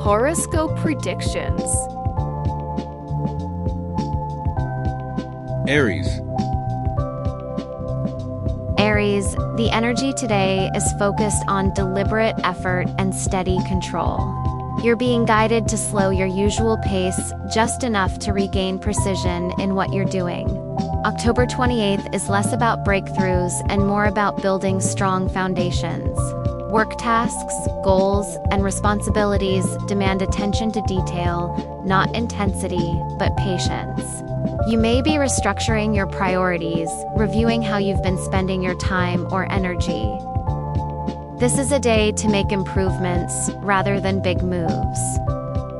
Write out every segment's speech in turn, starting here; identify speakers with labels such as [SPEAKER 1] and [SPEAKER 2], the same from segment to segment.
[SPEAKER 1] Horoscope predictions.
[SPEAKER 2] Aries.
[SPEAKER 3] Aries, the energy today is focused on deliberate effort and steady control. You're being guided to slow your usual pace just enough to regain precision in what you're doing. October 28th is less about breakthroughs and more about building strong foundations. Work tasks, goals, and responsibilities demand attention to detail, not intensity, but patience. You may be restructuring your priorities, reviewing how you've been spending your time or energy. This is a day to make improvements rather than big moves.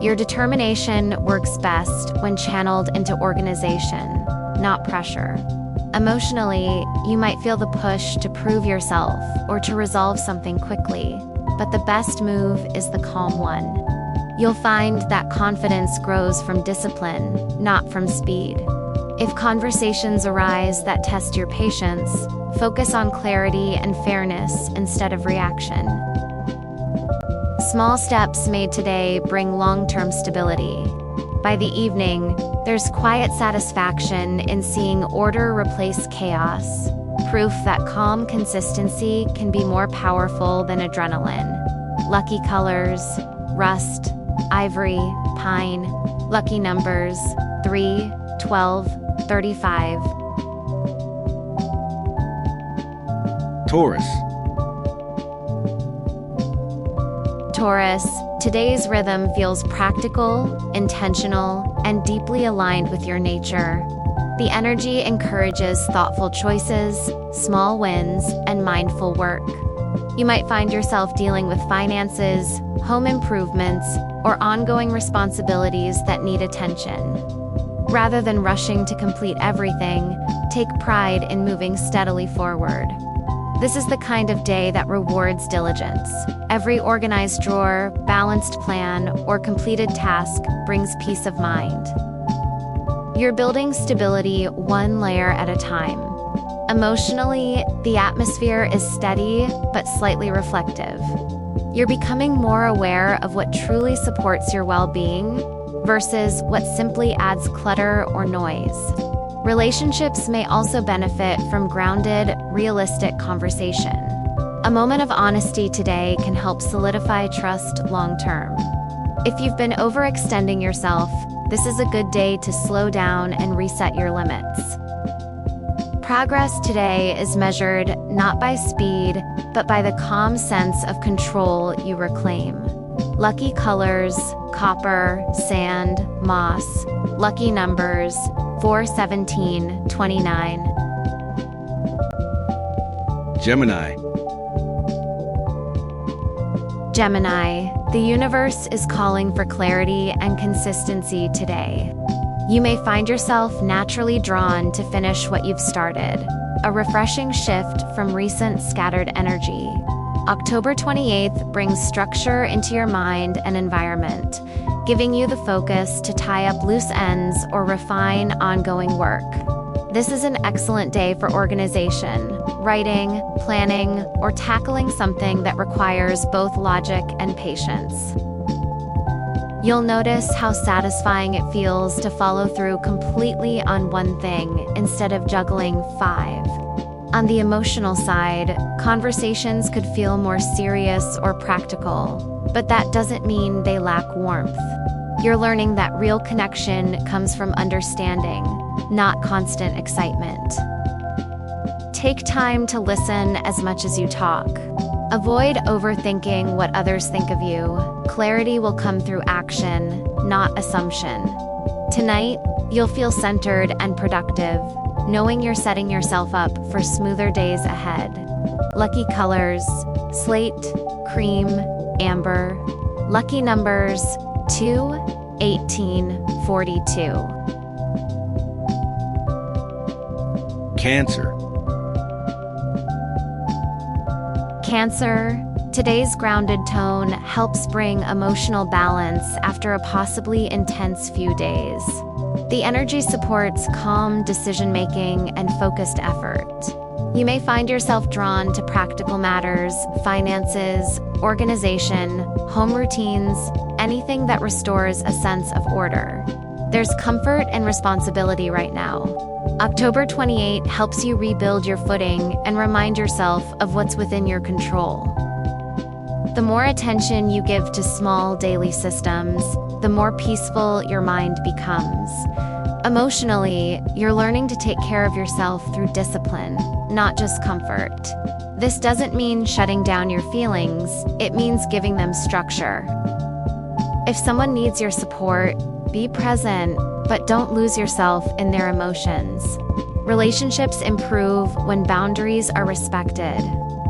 [SPEAKER 3] Your determination works best when channeled into organization, not pressure. Emotionally, you might feel the push to prove yourself or to resolve something quickly, but the best move is the calm one. You'll find that confidence grows from discipline, not from speed. If conversations arise that test your patience, focus on clarity and fairness instead of reaction. Small steps made today bring long-term stability. By the evening, there's quiet satisfaction in seeing order replace chaos, proof that calm consistency can be more powerful than adrenaline. Lucky colors: rust, ivory, pine. Lucky numbers: 3, 12, 35.
[SPEAKER 2] Taurus.
[SPEAKER 3] Taurus, today's rhythm feels practical, intentional, and deeply aligned with your nature. The energy encourages thoughtful choices, small wins, and mindful work. You might find yourself dealing with finances, home improvements, or ongoing responsibilities that need attention. Rather than rushing to complete everything, take pride in moving steadily forward. This is the kind of day that rewards diligence. Every organized drawer, balanced plan, or completed task brings peace of mind. You're building stability one layer at a time. Emotionally, the atmosphere is steady but slightly reflective. You're becoming more aware of what truly supports your well-being versus what simply adds clutter or noise. Relationships may also benefit from grounded, realistic conversation. A moment of honesty today can help solidify trust long-term. If you've been overextending yourself, this is a good day to slow down and reset your limits. Progress today is measured not by speed, but by the calm sense of control you reclaim. Lucky colors: copper, sand, moss. Lucky numbers: 4, 17, 29.
[SPEAKER 2] Gemini.
[SPEAKER 3] Gemini, the universe is calling for clarity and consistency today. You may find yourself naturally drawn to finish what you've started, a refreshing shift from recent scattered energy. October 28th brings structure into your mind and environment, giving you the focus to tie up loose ends or refine ongoing work. This is an excellent day for organization, writing, planning, or tackling something that requires both logic and patience. You'll notice how satisfying it feels to follow through completely on one thing instead of juggling 5. On the emotional side, conversations could feel more serious or practical, but that doesn't mean they lack warmth. You're learning that real connection comes from understanding, not constant excitement. Take time to listen as much as you talk. Avoid overthinking what others think of you. Clarity will come through action, not assumption. Tonight, you'll feel centered and productive, knowing you're setting yourself up for smoother days ahead. Lucky colors: slate, cream, amber. Lucky numbers: 2, 18, 42.
[SPEAKER 2] Cancer.
[SPEAKER 3] Cancer, today's grounded tone helps bring emotional balance after a possibly intense few days. The energy supports calm decision-making and focused effort. You may find yourself drawn to practical matters, finances, organization, home routines, anything that restores a sense of order. There's comfort and responsibility right now. October 28 helps you rebuild your footing and remind yourself of what's within your control. The more attention you give to small daily systems, the more peaceful your mind becomes. Emotionally, you're learning to take care of yourself through discipline, not just comfort. This doesn't mean shutting down your feelings, it means giving them structure. If someone needs your support, be present, but don't lose yourself in their emotions. Relationships improve when boundaries are respected.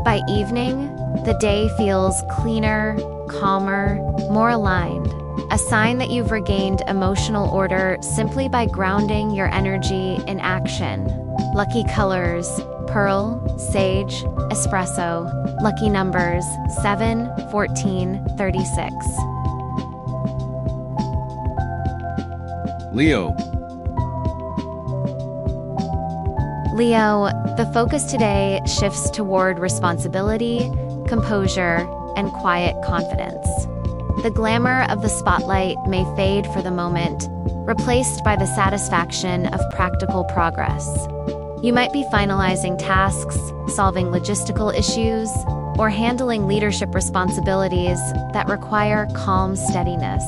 [SPEAKER 3] By evening, the day feels cleaner, calmer, more aligned. A sign that you've regained emotional order simply by grounding your energy in action. Lucky colors: pearl, sage, espresso. Lucky numbers: 7, 14, 36.
[SPEAKER 2] Leo.
[SPEAKER 3] Leo, the focus today shifts toward responsibility, composure, and quiet confidence. The glamour of the spotlight may fade for the moment, replaced by the satisfaction of practical progress. You might be finalizing tasks, solving logistical issues, or handling leadership responsibilities that require calm steadiness.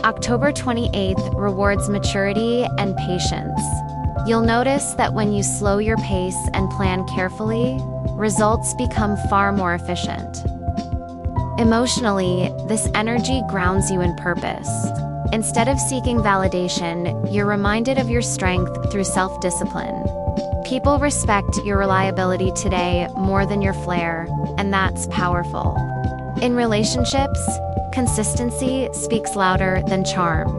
[SPEAKER 3] October 28th rewards maturity and patience. You'll notice that when you slow your pace and plan carefully, results become far more efficient. Emotionally, this energy grounds you in purpose. Instead of seeking validation, you're reminded of your strength through self-discipline. People respect your reliability today more than your flair, and that's powerful. In relationships, consistency speaks louder than charm.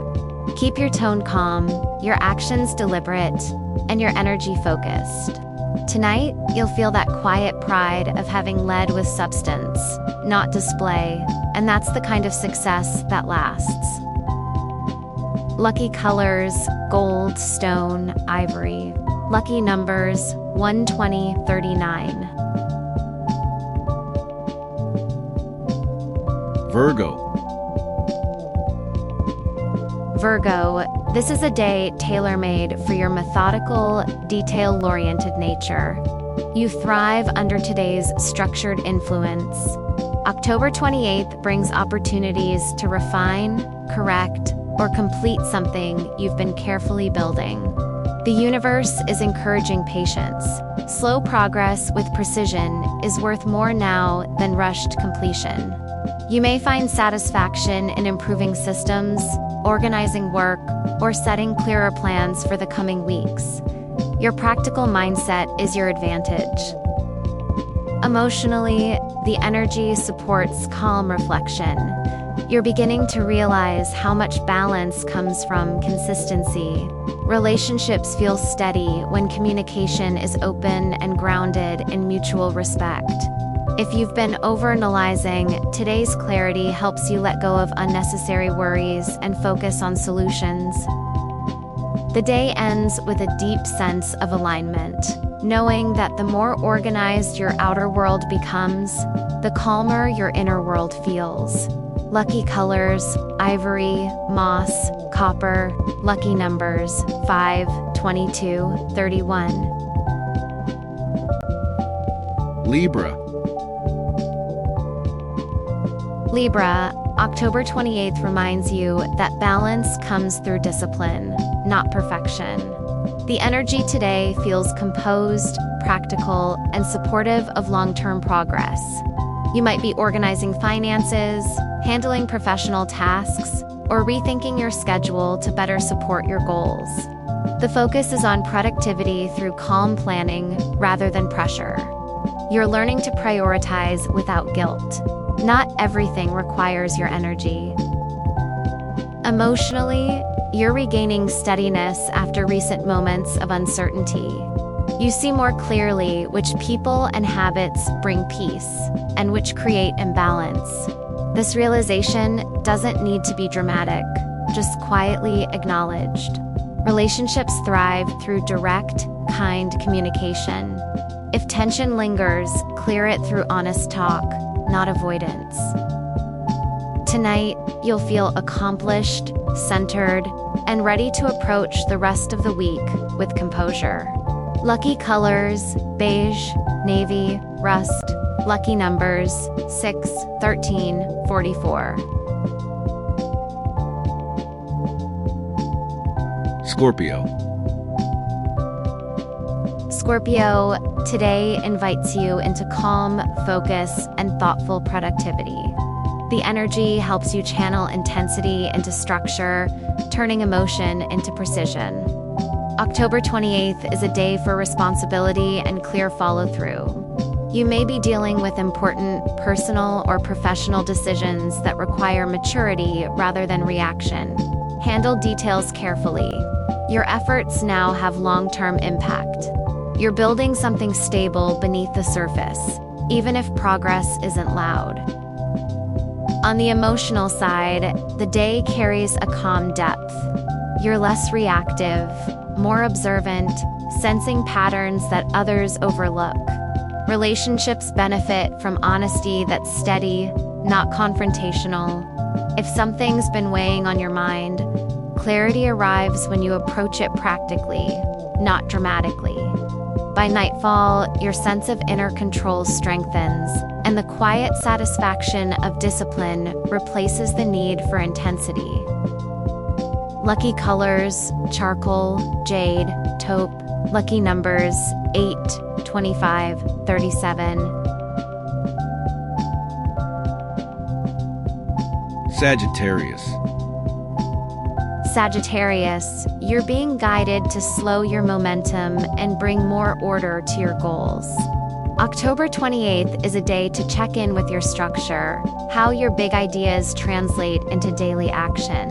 [SPEAKER 3] Keep your tone calm, your actions deliberate, and your energy focused. Tonight, you'll feel that quiet pride of having led with substance, not display, and that's the kind of success that lasts. Lucky colors: gold, stone, ivory. Lucky numbers: 1, 20, 39.
[SPEAKER 2] Virgo.
[SPEAKER 3] Virgo, this is a day tailor-made for your methodical, detail-oriented nature. You thrive under today's structured influence. October 28th brings opportunities to refine, correct, or complete something you've been carefully building. The universe is encouraging patience. Slow progress with precision is worth more now than rushed completion. You may find satisfaction in improving systems, organizing work, or setting clearer plans for the coming weeks. Your practical mindset is your advantage. Emotionally, the energy supports calm reflection. You're beginning to realize how much balance comes from consistency. Relationships feel steady when communication is open and grounded in mutual respect. If you've been overanalyzing, today's clarity helps you let go of unnecessary worries and focus on solutions. The day ends with a deep sense of alignment, knowing that the more organized your outer world becomes, the calmer your inner world feels. Lucky colors: ivory, moss, copper. Lucky numbers: 5, 22, 31.
[SPEAKER 2] Libra.
[SPEAKER 3] Libra, October 28th reminds you that balance comes through discipline, not perfection. The energy today feels composed, practical, and supportive of long-term progress. You might be organizing finances, handling professional tasks, or rethinking your schedule to better support your goals. The focus is on productivity through calm planning rather than pressure. You're learning to prioritize without guilt. Not everything requires your energy. Emotionally, you're regaining steadiness after recent moments of uncertainty. You see more clearly which people and habits bring peace, and which create imbalance. This realization doesn't need to be dramatic, just quietly acknowledged. Relationships thrive through direct, kind communication. If tension lingers, clear it through honest talk, not avoidance. Tonight, you'll feel accomplished, centered, and ready to approach the rest of the week with composure. Lucky colors: beige, navy, rust. Lucky numbers: 6, 13, 44.
[SPEAKER 2] Scorpio.
[SPEAKER 3] Scorpio, today invites you into calm, focus, and thoughtful productivity. The energy helps you channel intensity into structure, turning emotion into precision. October 28th is a day for responsibility and clear follow-through. You may be dealing with important personal or professional decisions that require maturity rather than reaction. Handle details carefully. Your efforts now have long-term impact. You're building something stable beneath the surface, even if progress isn't loud. On the emotional side, the day carries a calm depth. You're less reactive, more observant, sensing patterns that others overlook. Relationships benefit from honesty that's steady, not confrontational. If something's been weighing on your mind, clarity arrives when you approach it practically, not dramatically. By nightfall, your sense of inner control strengthens, and the quiet satisfaction of discipline replaces the need for intensity. Lucky colors: charcoal, jade, taupe. Lucky numbers: 8, 25, 37.
[SPEAKER 2] Sagittarius.
[SPEAKER 3] Sagittarius, you're being guided to slow your momentum and bring more order to your goals. October 28th is a day to check in with your structure, how your big ideas translate into daily action.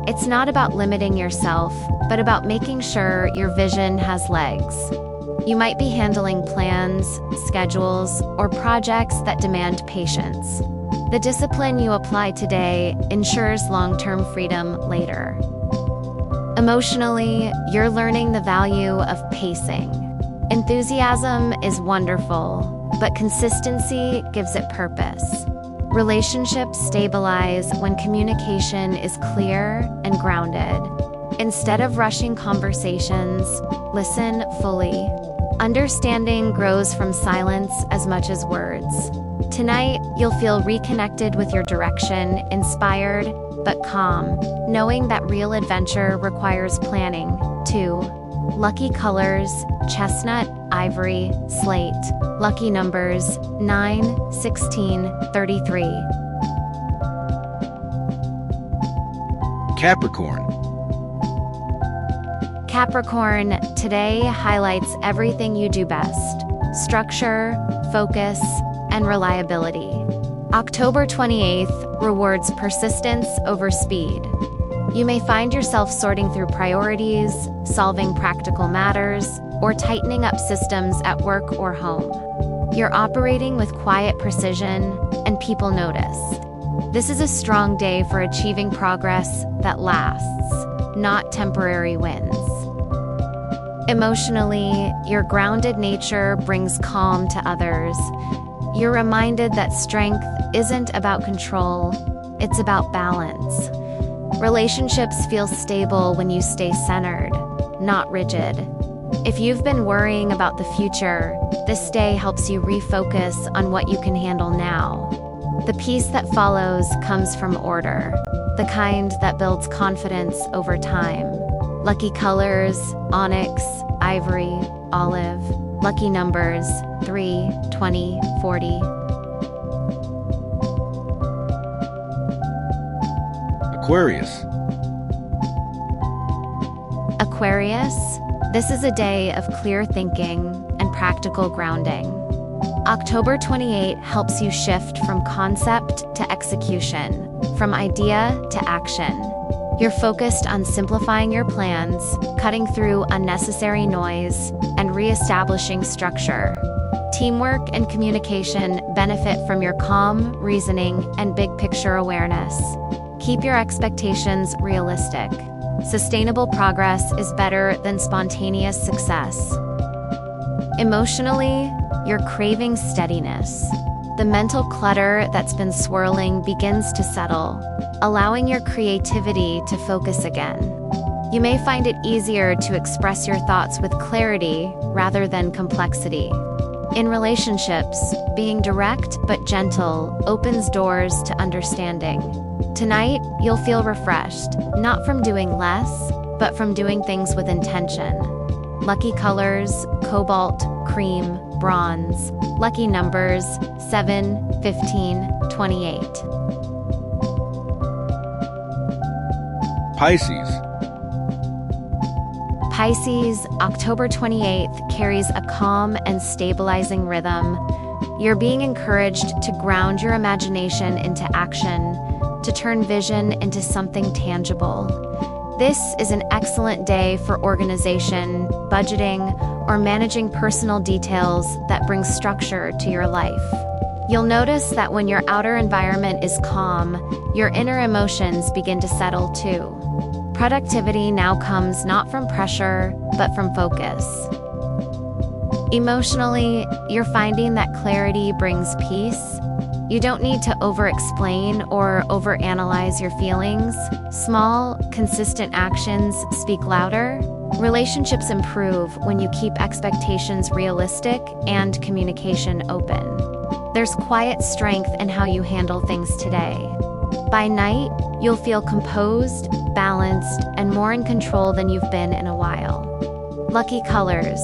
[SPEAKER 3] It's not about limiting yourself, but about making sure your vision has legs. You might be handling plans, schedules, or projects that demand patience. The discipline you apply today ensures long-term freedom later. Emotionally, you're learning the value of pacing. Enthusiasm is wonderful, but consistency gives it purpose. Relationships stabilize when communication is clear and grounded. Instead of rushing conversations, listen fully. Understanding grows from silence as much as words. Tonight, you'll feel reconnected with your direction, inspired but calm, knowing that real adventure requires planning, too. Lucky colors: chestnut, ivory, slate. Lucky numbers: 9, 16, 33.
[SPEAKER 2] Capricorn.
[SPEAKER 3] Capricorn, today highlights everything you do best: structure, focus, and reliability. October 28th rewards persistence over speed. You may find yourself sorting through priorities, solving practical matters, or tightening up systems at work or home. You're operating with quiet precision, and people notice. This is a strong day for achieving progress that lasts, not temporary wins. Emotionally, your grounded nature brings calm to others. You're reminded that strength isn't about control, it's about balance. Relationships feel stable when you stay centered, not rigid. If you've been worrying about the future, this day helps you refocus on what you can handle now. The peace that follows comes from order, the kind that builds confidence over time. Lucky colors: onyx, ivory, olive. Lucky numbers: 3, 20, 40.
[SPEAKER 2] Aquarius.
[SPEAKER 3] Aquarius, this is a day of clear thinking and practical grounding. October 28 helps you shift from concept to execution, from idea to action. You're focused on simplifying your plans, cutting through unnecessary noise, and reestablishing structure. Teamwork and communication benefit from your calm reasoning and big-picture awareness. Keep your expectations realistic. Sustainable progress is better than spontaneous success. Emotionally, you're craving steadiness. The mental clutter that's been swirling begins to settle, allowing your creativity to focus again. You may find it easier to express your thoughts with clarity rather than complexity. In relationships, being direct but gentle opens doors to understanding. Tonight, you'll feel refreshed, not from doing less, but from doing things with intention. Lucky colors: cobalt, cream, bronze. Lucky numbers: 7, 15, 28.
[SPEAKER 2] Pisces.
[SPEAKER 3] Pisces, October 28th carries a calm and stabilizing rhythm. You're being encouraged to ground your imagination into action, to turn vision into something tangible. This is an excellent day for organization, budgeting, or managing personal details that bring structure to your life. You'll notice that when your outer environment is calm, your inner emotions begin to settle too. Productivity now comes not from pressure, but from focus. Emotionally, you're finding that clarity brings peace. You don't need to over-explain or overanalyze your feelings. Small, consistent actions speak louder. Relationships improve when you keep expectations realistic and communication open. There's quiet strength in how you handle things today. By night, you'll feel composed, balanced, and more in control than you've been in a while. Lucky colors: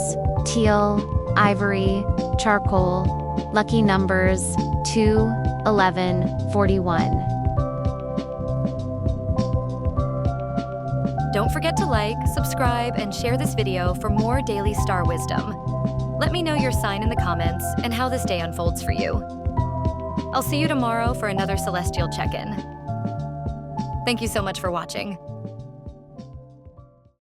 [SPEAKER 3] teal, ivory, charcoal. Lucky numbers: 2, 11, 41.
[SPEAKER 1] Don't forget to like, subscribe, and share this video for more daily star wisdom. Let me know your sign in the comments and how this day unfolds for you. I'll see you tomorrow for another celestial check-in. Thank you so much for watching.